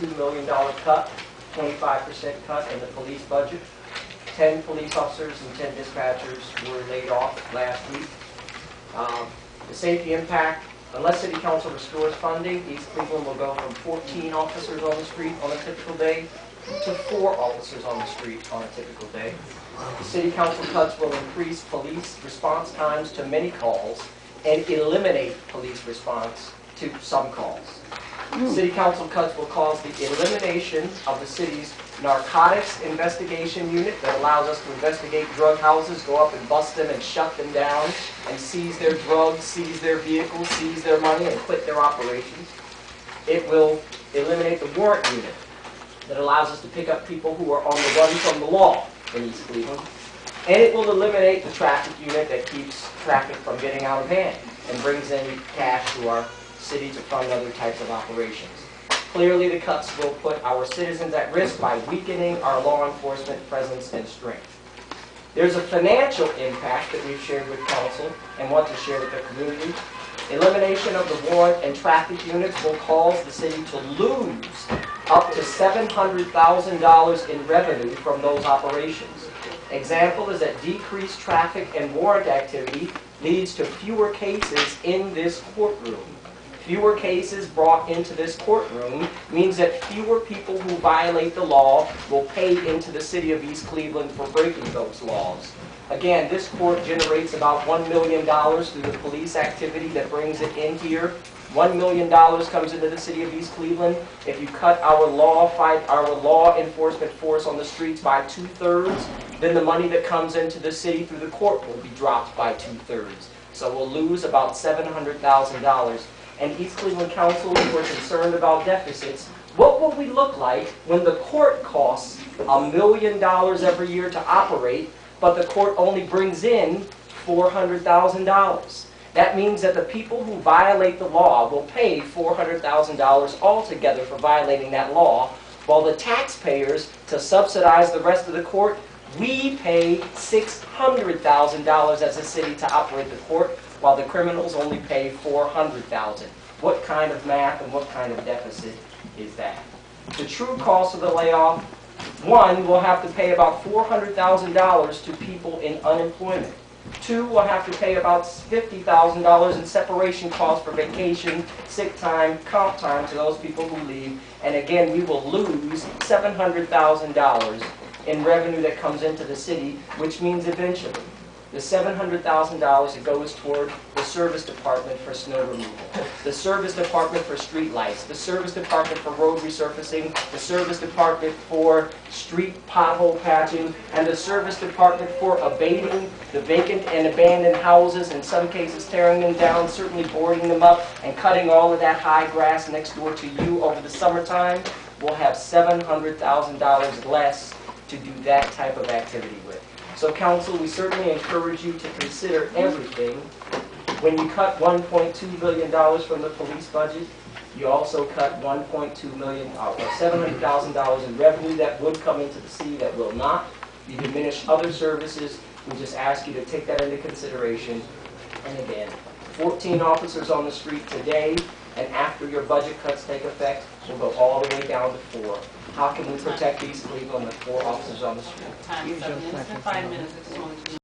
$2 million cut, 25% cut in the police budget. 10 police officers and 10 dispatchers were laid off last week. The safety impact, unless City Council restores funding, East Cleveland will go from 14 officers on the street on a typical day to 4 officers on the street on a typical day. The City Council cuts will increase police response times to many calls and eliminate police response to some calls. City Council cuts will cause the elimination of the city's narcotics investigation unit that allows us to investigate drug houses, go up and bust them and shut them down and seize their drugs, seize their vehicles, seize their money and quit their operations. It will eliminate the warrant unit that allows us to pick up people who are on the run from the law in East Cleveland. And it will eliminate the traffic unit that keeps traffic from getting out of hand and brings in cash to our city to fund other types of operations. Clearly, the cuts will put our citizens at risk by weakening our law enforcement presence and strength. There's a financial impact that we've shared with Council and want to share with the community. Elimination of the warrant and traffic units will cause the city to lose up to $700,000 in revenue from those operations. Example is that decreased traffic and warrant activity leads to fewer cases in this courtroom. Fewer cases brought into this courtroom means that fewer people who violate the law will pay into the city of East Cleveland for breaking those laws. Again, this court generates about $1 million through the police activity that brings it in here. $1 million comes into the city of East Cleveland. If you cut our law enforcement force on the streets by 2/3, then the money that comes into the city through the court will be dropped by 2/3. So we'll lose about $700,000. And East Cleveland Council, who are concerned about deficits, what will we look like when the court costs $1 million every year to operate, but the court only brings in $400,000? That means that the people who violate the law will pay $400,000 altogether for violating that law, while the taxpayers, to subsidize the rest of the court, we pay $600,000 as a city to operate the court, while the criminals only pay $400,000. What kind of math and what kind of deficit is that? The true cost of the layoff, one, we'll have to pay about $400,000 to people in unemployment. Two, we'll have to pay about $50,000 in separation costs for vacation, sick time, comp time to those people who leave. And again, we will lose $700,000 in revenue that comes into the city, which means eventually the $700,000 that goes toward the service department for snow removal, the service department for street lights, the service department for road resurfacing, the service department for street pothole patching, and the service department for abating the vacant and abandoned houses, in some cases tearing them down, certainly boarding them up, and cutting all of that high grass next door to you over the summertime, we'll have $700,000 less to do that type of activity with. So Council, we certainly encourage you to consider everything. When you cut $1.2 billion from the police budget, you also cut $1.2 million, or $700,000 in revenue that would come into the city that will not. You diminish other services. We just ask you to take that into consideration. And again, 14 officers on the street today, and after your budget cuts take effect, we'll go all the way down to 4. How can we protect East Cleveland with 4 officers on the street? Time is up. It's 5 minutes.